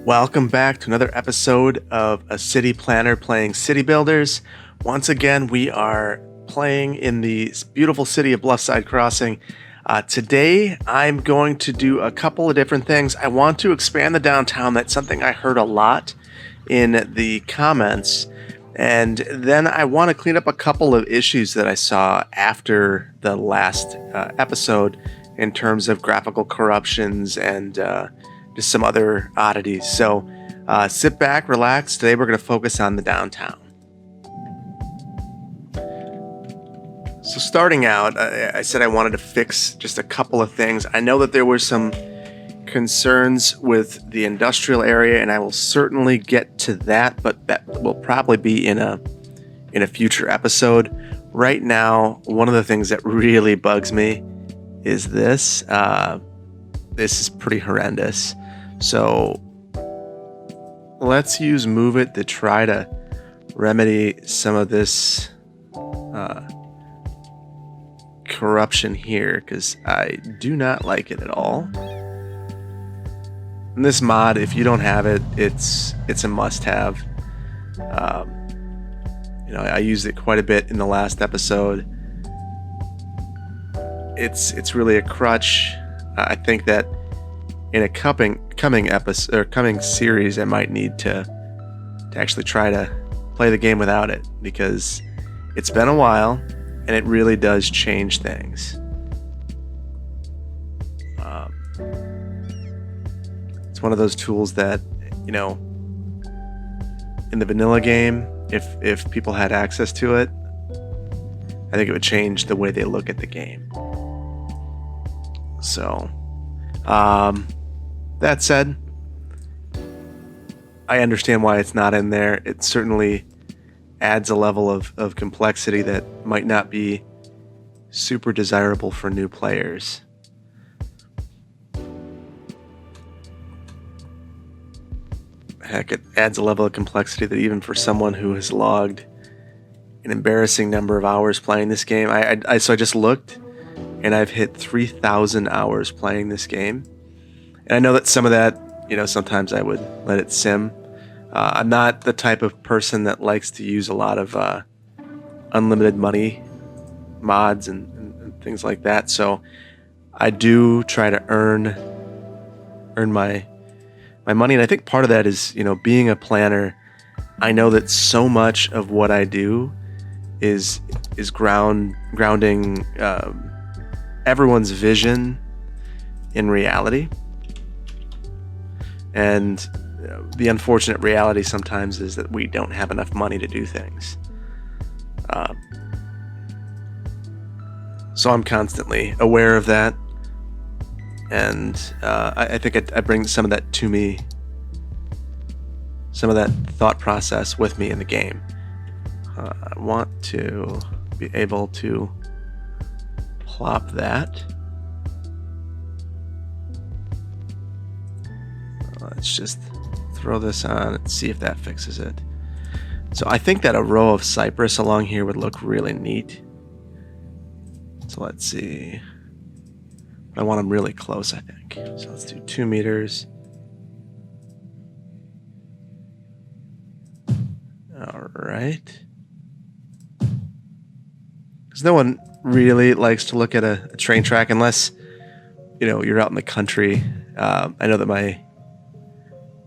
Welcome back to another episode of A City Planner Playing City Builders. Once again, we are playing in the beautiful city of Bluffside Crossing. Today, I'm going to do a couple of different things. I want to expand the downtown. That's something I heard a lot in the comments. And then I want to clean up a couple of issues that I saw after the last episode in terms of graphical corruptions and just some other oddities. So sit back, relax. Today we're going to focus on the downtown. So starting out, I said I wanted to fix just a couple of things. I know that there were some concerns with the industrial area, and I will certainly get to that, but that will probably be in a future episode. Right now, one of the things that really bugs me is this. This is pretty horrendous. So let's use Move It to try to remedy some of this corruption here, because I do not like it at all. And this mod, if you don't have it, it's a must-have. I used it quite a bit in the last episode. It's really a crutch. I think that in a coming episode or coming series, I might need to actually try to play the game without it, because it's been a while and it really does change things. It's one of those tools that, in the vanilla game, if people had access to it, I think it would change the way they look at the game. So, that said, I understand why it's not in there. It certainly adds a level of complexity that might not be super desirable for new players. Heck, it adds a level of complexity that even for someone who has logged an embarrassing number of hours playing this game, so I just looked, and I've hit 3,000 hours playing this game. And I know that some of that, sometimes I would let it sim. I'm not the type of person that likes to use a lot of unlimited money mods and things like that. So I do try to earn my money. And I think part of that is, being a planner, I know that so much of what I do is grounding everyone's vision in reality. And the unfortunate reality sometimes is that we don't have enough money to do things. So I'm constantly aware of that. And I think I bring some of that to me, some of that thought process with me in the game. I want to be able to plop that. Let's just throw this on and see if that fixes it. So I think that a row of cypress along here would look really neat. So let's see. I want them really close, I think. So let's do 2 meters. All right. Because no one really likes to look at a train track unless, you're out in the country. I know that my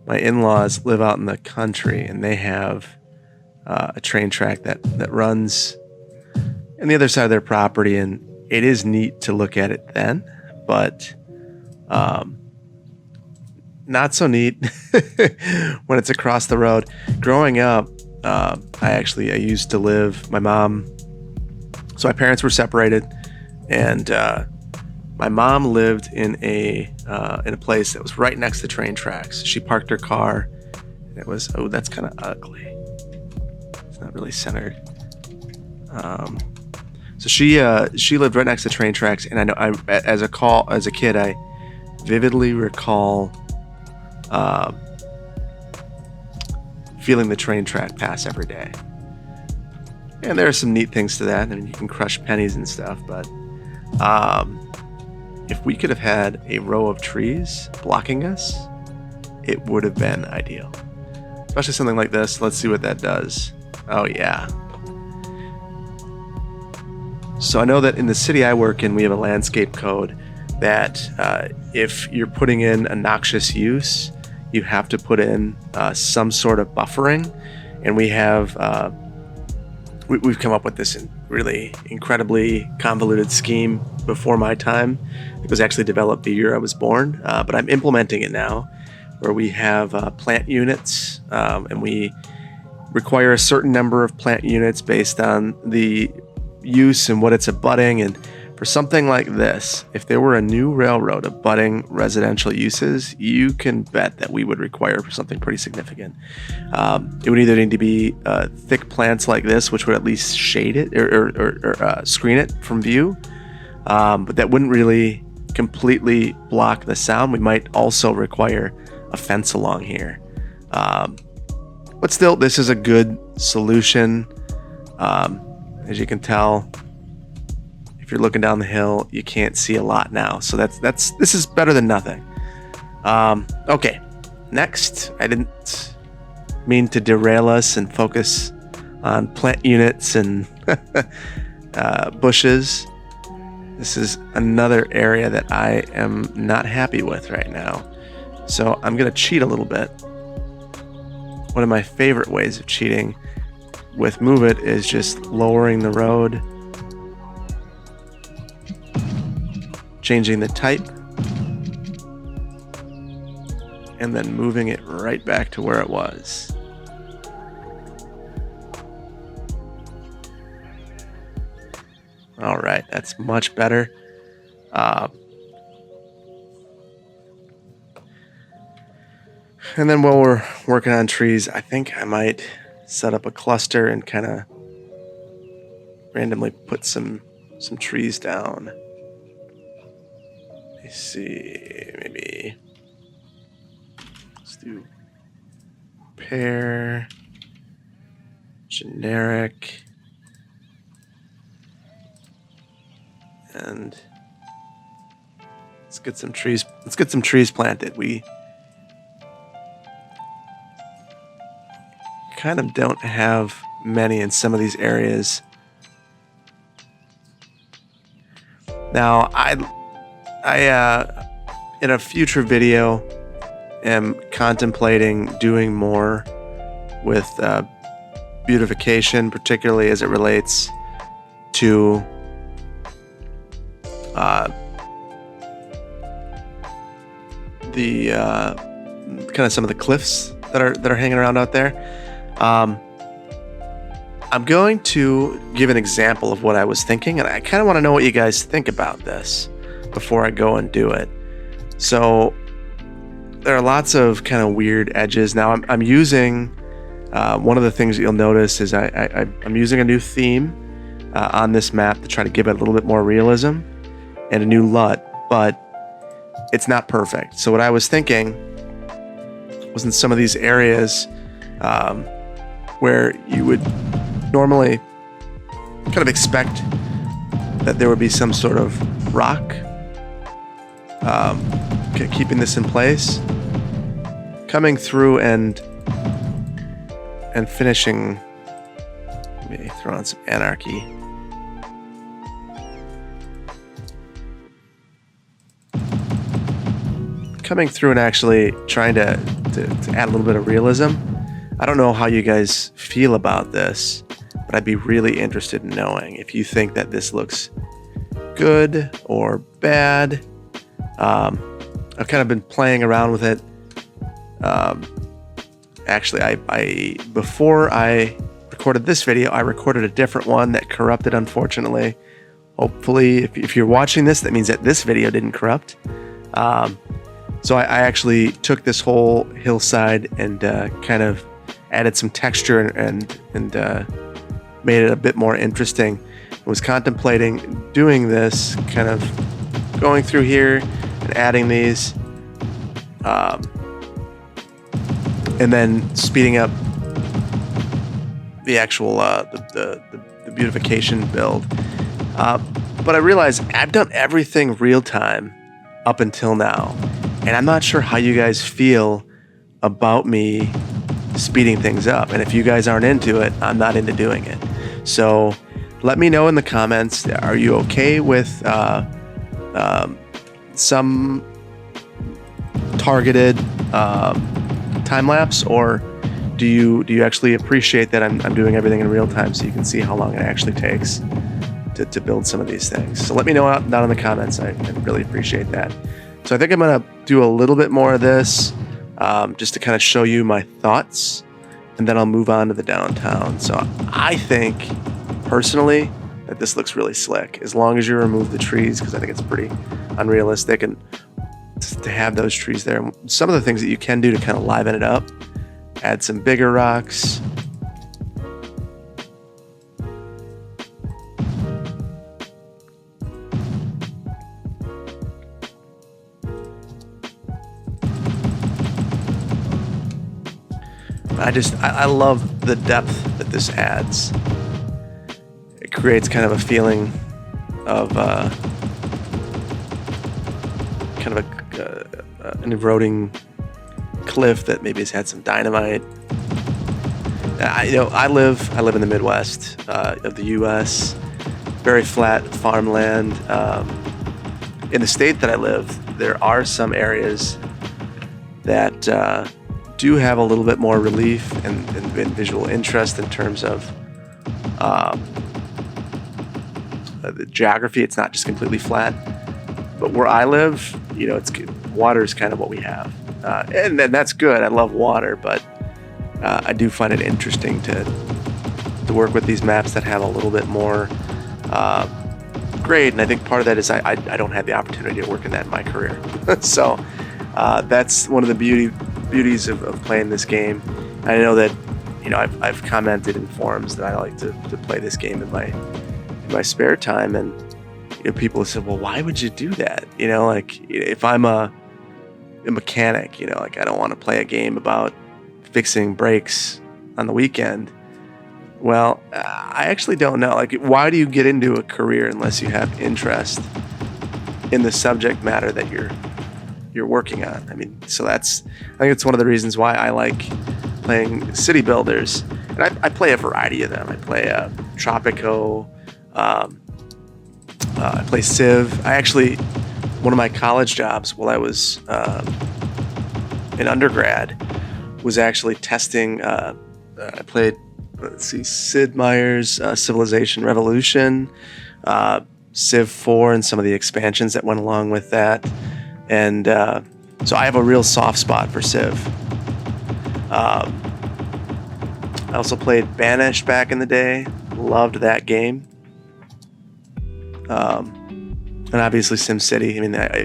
in-laws live out in the country, and they have a train track that runs on the other side of their property, and it is neat to look at it then, but not so neat when it's across the road. Growing up, I used to live, my parents were separated, and my mom lived in a place that was right next to train tracks. She parked her car, and it was, that's kind of ugly. It's not really centered. So she lived right next to train tracks, and I know as a kid, I vividly recall feeling the train track pass every day. And there are some neat things to that. I mean, you can crush pennies and stuff, but if we could have had a row of trees blocking us, it would have been ideal. Especially something like this. Let's see what that does. Oh yeah. So I know that in the city I work in, we have a landscape code that if you're putting in a noxious use, you have to put in some sort of buffering. And we have, we've come up with this really incredibly convoluted scheme before my time. It was actually developed the year I was born, but I'm implementing it now, where we have plant units, and we require a certain number of plant units based on the use and what it's abutting. And for something like this, if there were a new railroad abutting residential uses, you can bet that we would require something pretty significant. It would either need to be thick plants like this, which would at least shade it or screen it from view, but that wouldn't really completely block the sound. We might also require a fence along here. But still, this is a good solution. As you can tell, if you're looking down the hill, you can't see a lot now. So this is better than nothing. Okay, next, I didn't mean to derail us and focus on plant units and bushes. This is another area that I am not happy with right now. So I'm gonna cheat a little bit. One of my favorite ways of cheating with Move It is just lowering the road, changing the type, and then moving it right back to where it was. All right, that's much better. And then while we're working on trees, I think I might set up a cluster and kind of randomly put some trees down. Let me see, maybe let's do pair, generic, and let's get some trees. Let's get some trees planted. We kind of don't have many in some of these areas. Now, I in a future video am contemplating doing more with beautification, particularly as it relates to the kind of some of the cliffs that are hanging around out there. I'm going to give an example of what I was thinking, and I kind of want to know what you guys think about this before I go and do it. So there are lots of kind of weird edges. Now I'm using one of the things that you'll notice is I'm using a new theme on this map to try to give it a little bit more realism and a new LUT, but it's not perfect. So what I was thinking was in some of these areas where you would normally kind of expect that there would be some sort of rock keeping this in place, coming through and finishing. Maybe throw on some anarchy. Coming through and actually trying to add a little bit of realism. I don't know how you guys feel about this, but I'd be really interested in knowing if you think that this looks good or bad. I've kind of been playing around with it. Actually, I before I recorded this video, I recorded a different one that corrupted, unfortunately. Hopefully, if you're watching this, that means that this video didn't corrupt. So I actually took this whole hillside and kind of added some texture and made it a bit more interesting. I was contemplating doing this, kind of going through here and adding these, and then speeding up the actual the beautification build. But I realized I've done everything real time up until now, and I'm not sure how you guys feel about me speeding things up. And if you guys aren't into it, I'm not into doing it. So let me know in the comments, are you okay with some targeted time lapse, or do you actually appreciate that I'm doing everything in real time so you can see how long it actually takes to build some of these things? So let me know down in the comments. I really appreciate that. So I think I'm gonna do a little bit more of this just to kind of show you my thoughts, and then I'll move on to the downtown. So I think personally that this looks really slick, as long as you remove the trees, because I think it's pretty unrealistic, and to have those trees there. Some of the things that you can do to kind of liven it up, add some bigger rocks. I love the depth that this adds. It creates kind of a feeling of kind of an eroding cliff that maybe has had some dynamite. I live in the Midwest of the U.S. Very flat farmland. In the state that I live, there are some areas that do have a little bit more relief and visual interest in terms of the geography. It's not just completely flat. But where I live, water is kind of what we have. And that's good. I love water, but I do find it interesting to work with these maps that have a little bit more grade. And I think part of that is I don't have the opportunity to work in that in my career. So that's one of the beauties of playing this game. I know that I've commented in forums that I like to play this game in my spare time, and people have said, well, why would you do that? If I'm a mechanic, I don't want to play a game about fixing brakes on the weekend. Well, I actually don't know. Why do you get into a career unless you have interest in the subject matter that you're working on? I think it's one of the reasons why I like playing city builders. And I play a variety of them. I play Tropico. I play Civ. One of my college jobs while I was in undergrad was actually testing. I played, Sid Meier's Civilization Revolution, Civ 4, and some of the expansions that went along with that. And so I have a real soft spot for Civ. I also played Banished back in the day. Loved that game. And obviously SimCity.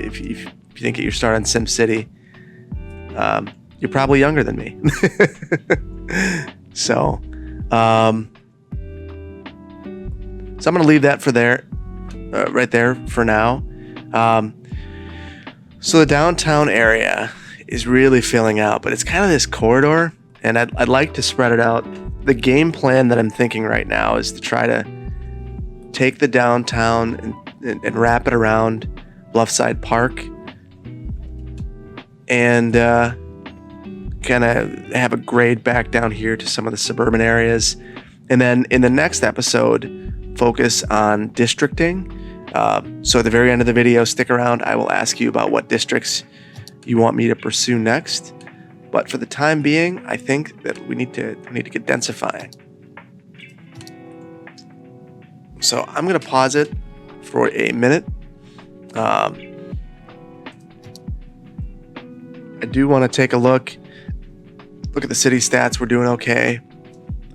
If you didn't get your start on SimCity, you're probably younger than me. So I'm going to leave that right there for now. So the downtown area is really filling out, but it's kind of this corridor, and I'd like to spread it out. The game plan that I'm thinking right now is to try to take the downtown and wrap it around Bluffside Park, and kind of have a grade back down here to some of the suburban areas. And then in the next episode, focus on districting. So at the very end of the video, stick around. I will ask you about what districts you want me to pursue next. But for the time being, I think that we need to get densifying. So I'm going to pause it for a minute. I do want to take a look at the city stats. We're doing okay.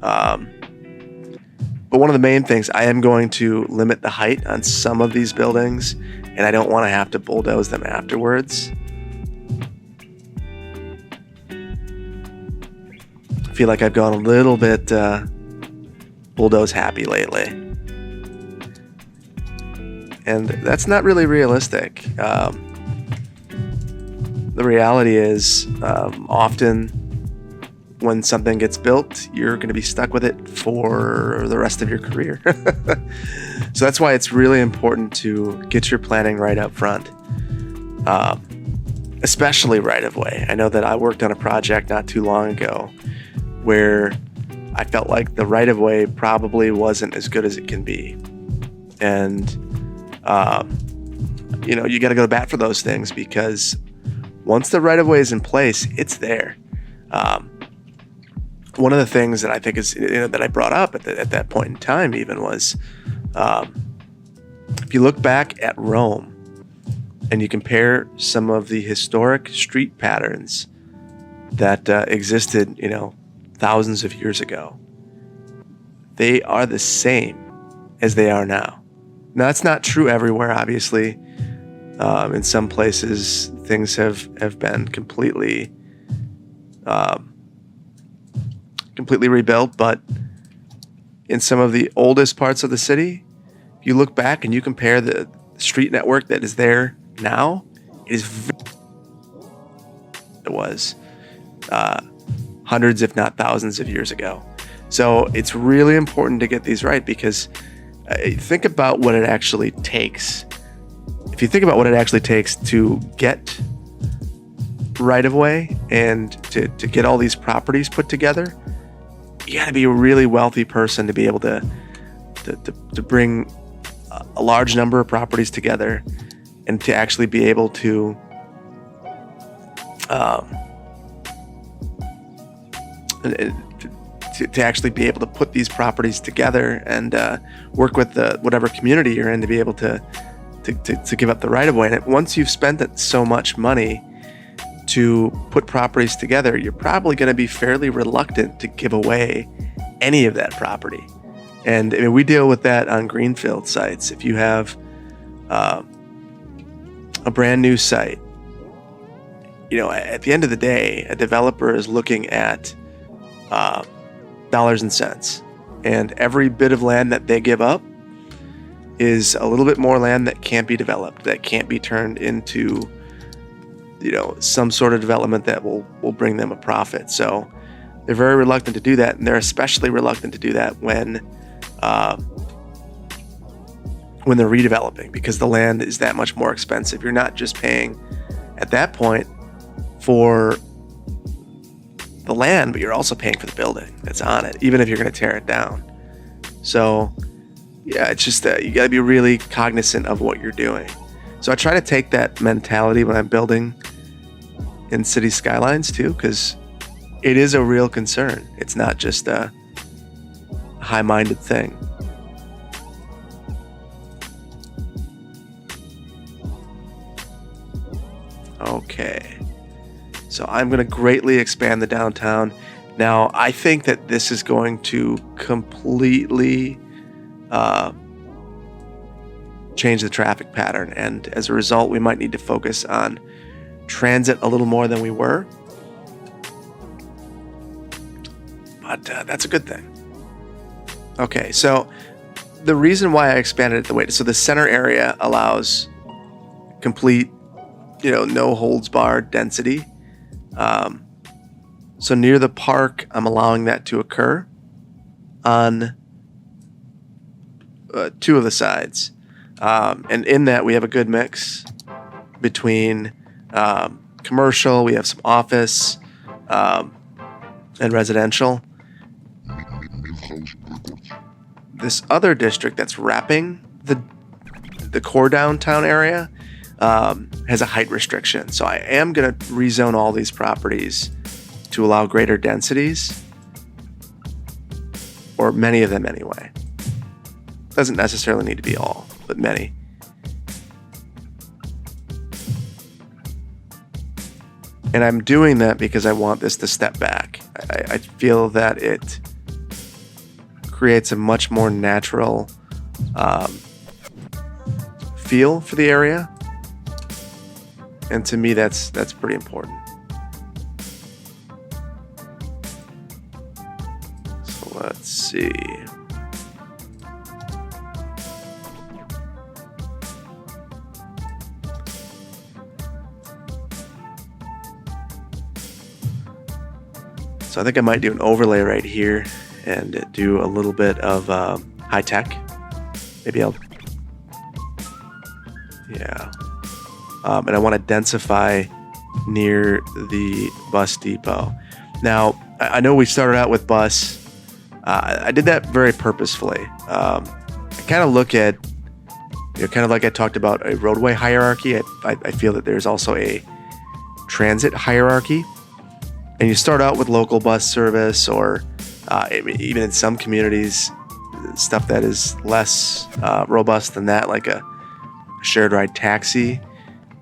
But one of the main things, I am going to limit the height on some of these buildings, and I don't want to have to bulldoze them afterwards. I feel like I've gone a little bit bulldoze happy lately. And that's not really realistic. The reality is, often when something gets built, you're going to be stuck with it for the rest of your career. So that's why it's really important to get your planning right up front. And especially right-of-way. I know that I worked on a project not too long ago where I felt like the right-of-way probably wasn't as good as it can be. And, you got to go to bat for those things, because once the right-of-way is in place, it's there. One of the things that I think is, that I brought up at that point in time even was, if you look back at Rome and you compare some of the historic street patterns that existed, thousands of years ago, they are the same as they are now. Now, that's not true everywhere, obviously. In some places, things have been completely rebuilt, but in some of the oldest parts of the city, if you look back and you compare the street network that is there now, it was hundreds, if not thousands of years ago. So it's really important to get these right, because think about what it actually takes. If you think about what it actually takes to get right of way and to get all these properties put together, you got to be a really wealthy person to be able to bring a large number of properties together, and to actually be able to actually be able to put these properties together and work with whatever community you're in to be able to give up the right of way. And once you've spent so much money to put properties together, you're probably going to be fairly reluctant to give away any of that property. And I mean, we deal with that on greenfield sites. If you have a brand new site, at the end of the day, a developer is looking at dollars and cents, and every bit of land that they give up is a little bit more land that can't be developed, that can't be turned into some sort of development that will bring them a profit. So they're very reluctant to do that, and they're especially reluctant to do that when they're redeveloping, because the land is that much more expensive. You're not just paying at that point for the land, but you're also paying for the building that's on it, even if you're going to tear it down. So yeah, it's just that you got to be really cognizant of what you're doing. So I try to take that mentality when I'm building in city skylines too, because it is a real concern. It's not just a high-minded thing. Okay, so I'm going to greatly expand the downtown. Now, I think that this is going to completely change the traffic pattern, and as a result, we might need to focus on transit a little more than we were. But that's a good thing. Okay, so the reason why I expanded it the way, so the center area allows complete, no holds barred density. So near the park, I'm allowing that to occur on two of the sides. And in that, we have a good mix between commercial, we have some office, and residential. This other district that's wrapping the core downtown area has a height restriction. So I am going to rezone all these properties to allow greater densities, or many of them anyway. Doesn't necessarily need to be all, but many. And I'm doing that because I want this to step back. I feel that it creates a much more natural feel for the area. And to me, that's pretty important. So let's see. So I think I might do an overlay right here and do a little bit of high tech. Maybe yeah. And I want to densify near the bus depot. Now, I know we started out with bus. I did that very purposefully. I kind of look at, kind of like I talked about a roadway hierarchy. I feel that there's also a transit hierarchy. And you start out with local bus service, or even in some communities, stuff that is less robust than that, like a shared ride taxi.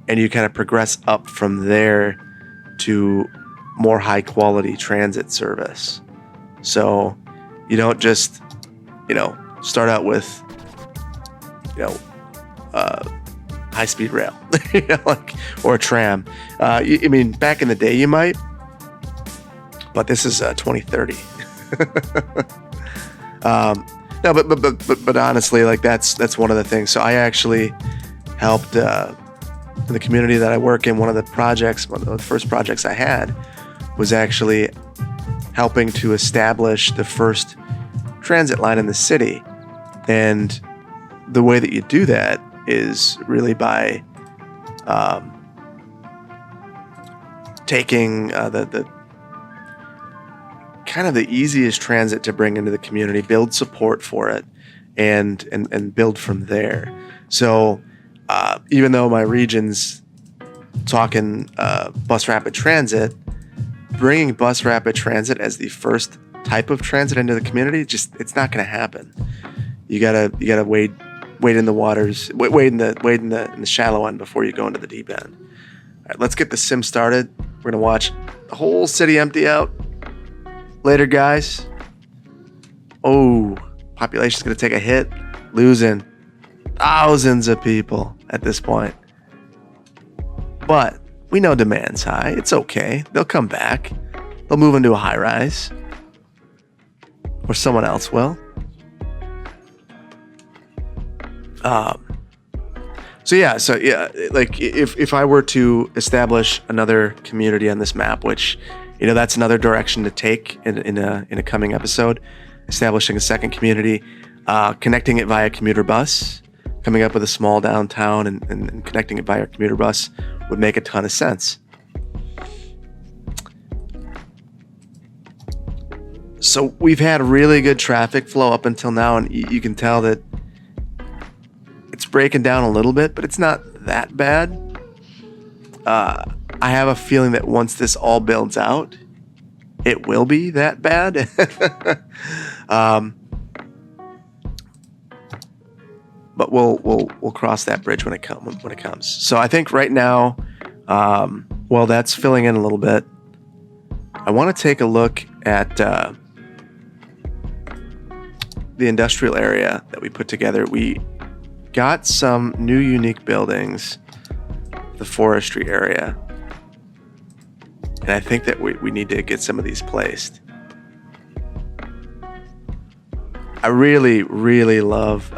And you kind of progress up from there to more high quality transit service. So you don't just, start out with, high speed rail, or a tram. I mean, back in the day you might, but this is 2030. No, but honestly, like that's one of the things. So I actually helped in the community that I work in. One of the first projects I had was actually helping to establish the first transit line in the city. And the way that you do that is really by taking the kind of the easiest transit to bring into the community, build support for it, and build from there. So even though my region's talking bus rapid transit, bringing bus rapid transit as the first type of transit into the community, it's not going to happen. You gotta wade in the waters, wade in the shallow end before you go into the deep end. All right, let's get the sim started. We're gonna watch the whole city empty out. Later, guys. Oh, population's gonna take a hit, losing thousands of people at this point. But we know demand's high. It's okay. They'll come back. They'll move into a high rise. Or someone else will. So like if I were to establish another community on this map, which, that's another direction to take in a coming episode, establishing a second community, connecting it via commuter bus, coming up with a small downtown and connecting it via commuter bus would make a ton of sense. So we've had really good traffic flow up until now, and you can tell that it's breaking down a little bit, but it's not that bad. I have a feeling that once this all builds out, it will be that bad. But we'll cross that bridge when it comes. So I think right now, while that's filling in a little bit, I want to take a look at the industrial area that we put together. We got some new unique buildings, the forestry area, and I think that we need to get some of these placed. I really, really love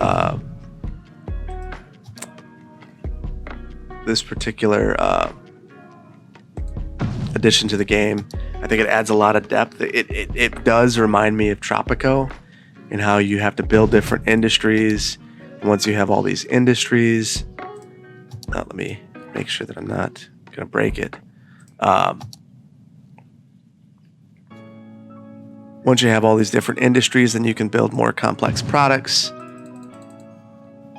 this particular addition to the game. I think it adds a lot of depth. It does remind me of Tropico and how you have to build different industries. And once you have all these industries, let me make sure that I'm not going to break it. Once you have all these different industries, then you can build more complex products.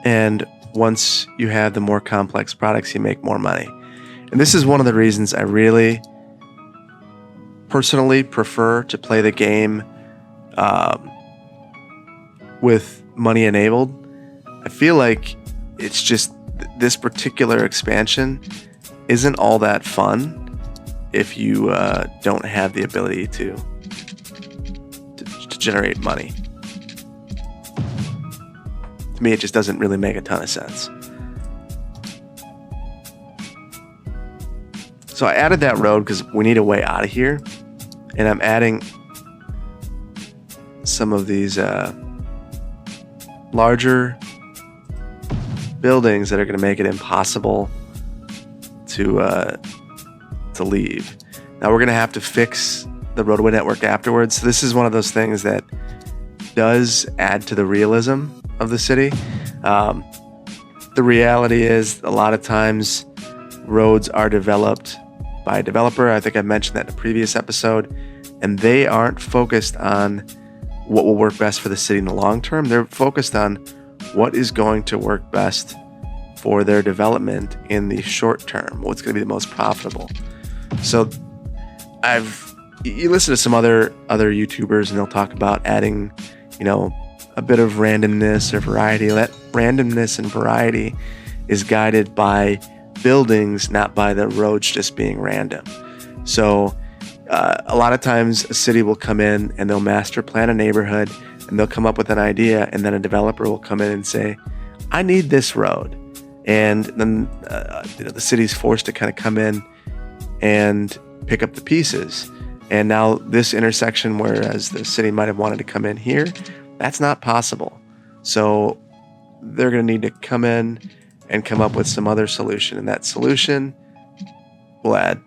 And once you have the more complex products, you make more money. And this is one of the reasons I really personally prefer to play the game with money enabled. I feel like it's just this particular expansion isn't all that fun if you don't have the ability to generate money. To me, it just doesn't really make a ton of sense. So I added that road because we need a way out of here. And I'm adding some of these larger buildings that are going to make it impossible to leave. Now we're going to have to fix the roadway network afterwards. So this is one of those things that does add to the realism of the city. The reality is a lot of times roads are developed by a developer. I think I mentioned that in a previous episode. And they aren't focused on what will work best for the city in the long term. They're focused on what is going to work best for their development in the short term, what's going to be the most profitable. So you listen to some other YouTubers and they'll talk about adding, a bit of randomness or variety. That randomness and variety is guided by buildings, not by the roads just being random. So a lot of times a city will come in and they'll master plan a neighborhood and they'll come up with an idea, and then a developer will come in and say, I need this road. And then the city's forced to kind of come in and pick up the pieces. And now this intersection, whereas the city might have wanted to come in here, that's not possible. So they're going to need to come in and come up with some other solution. And that solution will add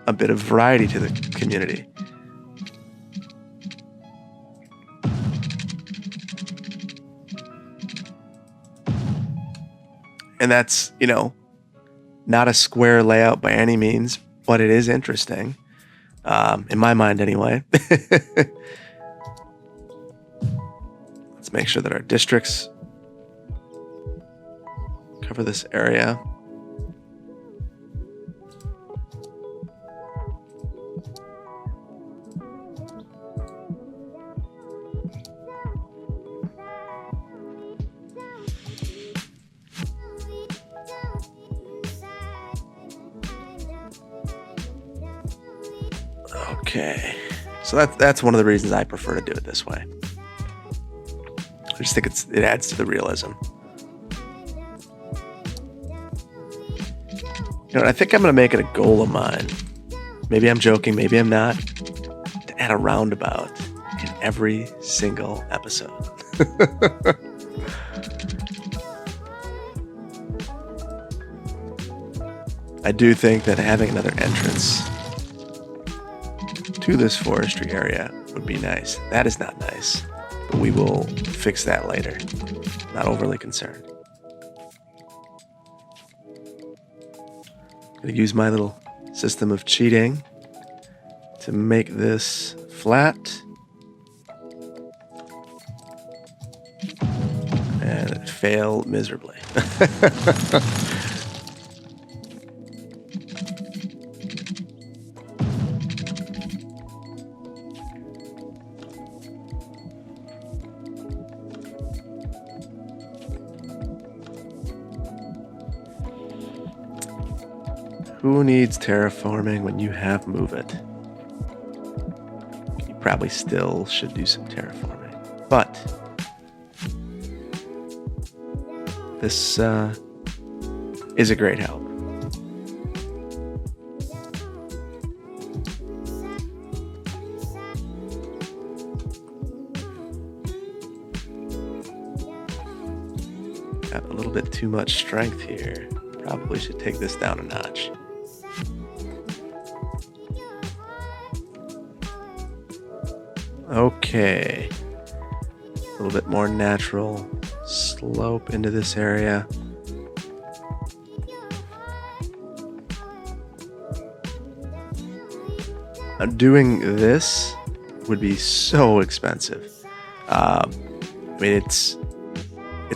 a bit of variety to the community. And that's, not a square layout by any means, but it is interesting. In my mind anyway. Let's make sure that our districts cover this area. Okay, so that's one of the reasons I prefer to do it this way. I just think it adds to the realism. I think I'm going to make it a goal of mine. Maybe I'm joking, maybe I'm not. To add a roundabout in every single episode. I do think that having another entrance to this forestry area would be nice. That is not nice, but we will fix that later. Not overly concerned. Gonna use my little system of cheating to make this flat. And it failed miserably. Who needs terraforming when you have Move It? You probably still should do some terraforming. But this is a great help. Got a little bit too much strength here. Probably should take this down a notch. Okay, a little bit more natural slope into this area. Doing this would be so expensive. I mean, it's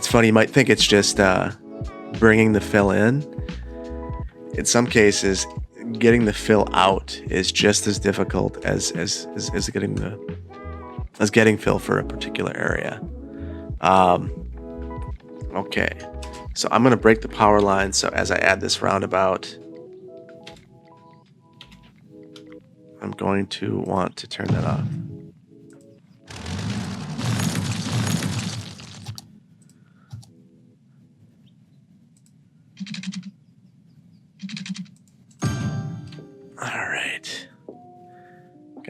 funny. You might think it's just bringing the fill in. In some cases, getting the fill out is just as difficult as getting fill for a particular area. Okay, so I'm going to break the power line. So as I add this roundabout, I'm going to want to turn that off. All right.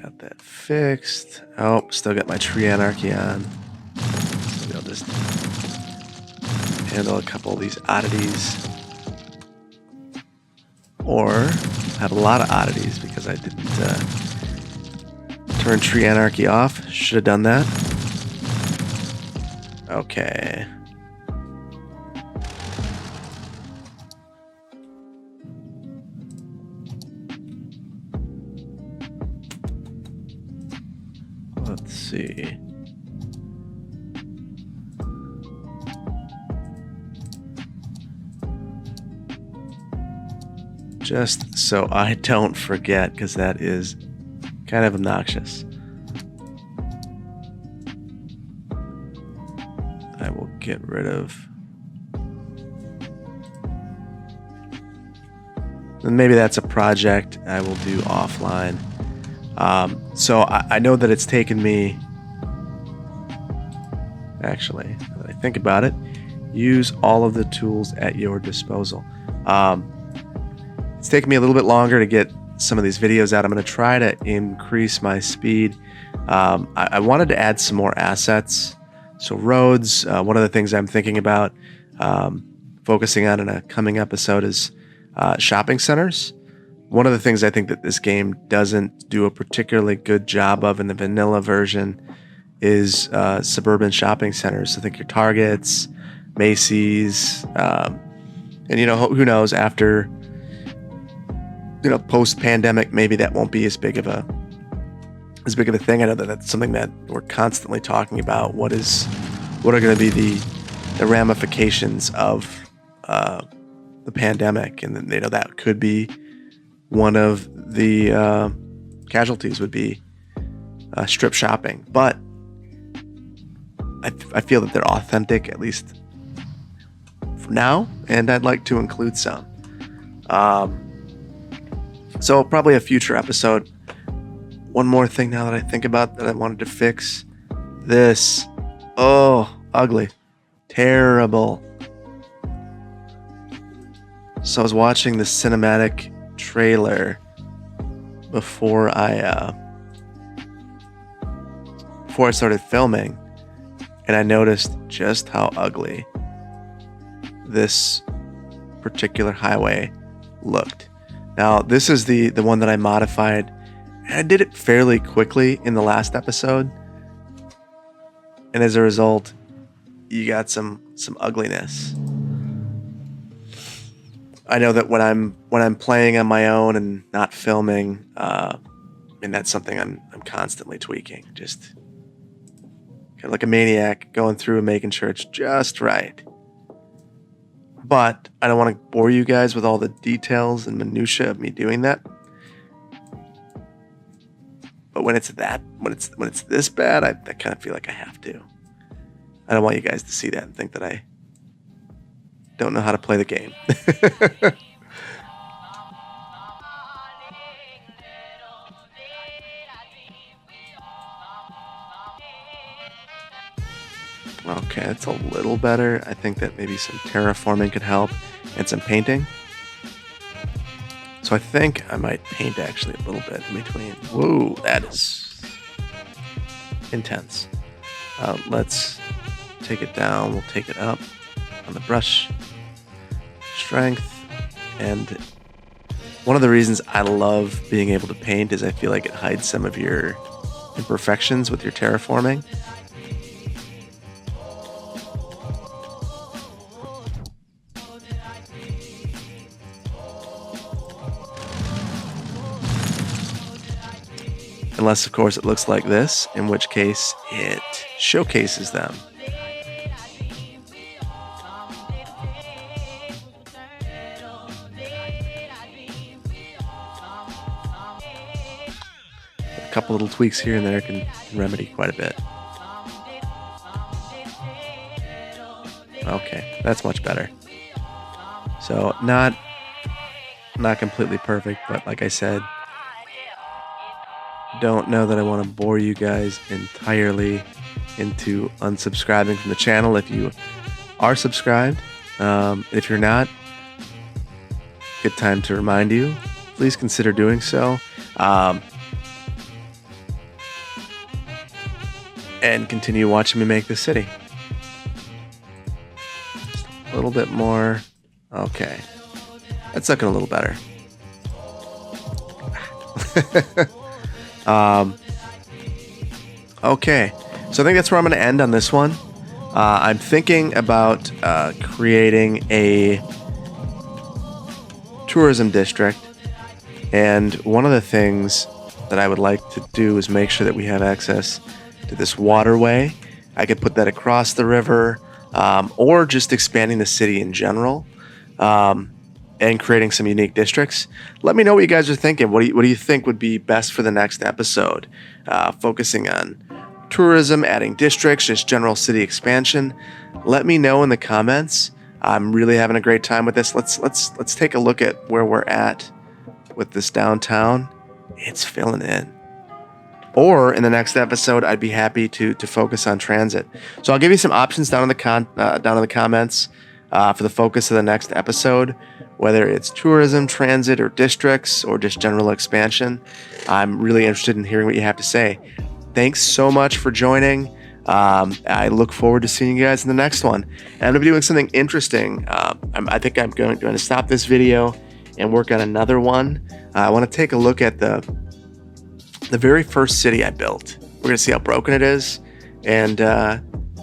Got that fixed. Oh, still got my tree anarchy on. So maybe I'll just handle a couple of these oddities. Or have a lot of oddities because I didn't turn tree anarchy off. Should have done that. Okay. let's see. Just so I don't forget, because that is kind of obnoxious. I will get rid of. And maybe that's a project I will do offline. So I know that it's taken me. Actually, now that I think about it, use all of the tools at your disposal. It's taken me a little bit longer to get some of these videos out. I'm going to try to increase my speed. I wanted to add some more assets. So roads, one of the things I'm thinking about focusing on in a coming episode is shopping centers. One of the things I think that this game doesn't do a particularly good job of in the vanilla version is suburban shopping centers. So think your Targets, Macy's, and who knows, after post-pandemic, maybe that won't be as big of a thing. I know that that's something that we're constantly talking about. What are going to be the ramifications of the pandemic, and then that could be one of the casualties would be strip shopping. But I feel that they're authentic, at least for now, and I'd like to include some. So probably a future episode. One more thing now that I think about that I wanted to fix. This. Oh, ugly. Terrible. So I was watching the cinematic trailer before I started filming, and I noticed just how ugly this particular highway looked. Now, this is the one that I modified, and I did it fairly quickly in the last episode. And as a result, you got some ugliness. I know that when I'm playing on my own and not filming, and that's something I'm constantly tweaking. Just kind of like a maniac, going through and making sure it's just right. But I don't want to bore you guys with all the details and minutia of me doing that. But when it's this bad, I kind of feel like I have to. I don't want you guys to see that and think that I don't know how to play the game. Okay, that's a little better. I think that maybe some terraforming could help, and some painting. So I think I might paint actually a little bit in between. Whoa, that is intense. Let's take it down. We'll take it up on the brush strength. And one of the reasons I love being able to paint is I feel like it hides some of your imperfections with your terraforming. Unless, of course, it looks like this, in which case it showcases them. A couple little tweaks here and there can remedy quite a bit. Okay, that's much better. So not completely perfect, but like I said, don't know that I want to bore you guys entirely into unsubscribing from the channel. If you are subscribed, if you're not, good time to remind you, please consider doing so. And continue watching me make the city. Just a little bit more. Okay. That's looking a little better. Okay, so I think that's where I'm going to end on this one. I'm thinking about creating a tourism district, and one of the things that I would like to do is make sure that we have access to this waterway. I could put that across the river, or just expanding the city in general, and creating some unique districts. Let me know what you guys are thinking. What do you think would be best for the next episode? Focusing on tourism, adding districts, just general city expansion. Let me know in the comments. I'm really having a great time with this. Let's take a look at where we're at with this downtown. It's filling in. Or in the next episode, I'd be happy to focus on transit. So I'll give you some options down in the comments for the focus of the next episode, whether it's tourism, transit, or districts, or just general expansion. I'm really interested in hearing what you have to say. Thanks so much for joining. I look forward to seeing you guys in the next one. And I'm going to be doing something interesting. I think I'm going to stop this video and work on another one. I want to take a look at the very first city I built. We're going to see how broken it is and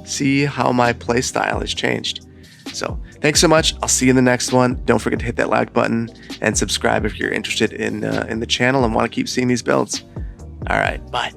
see how my play style has changed. So thanks so much. I'll see you in the next one. Don't forget to hit that like button and subscribe if you're interested in the channel and want to keep seeing these builds. All right, bye.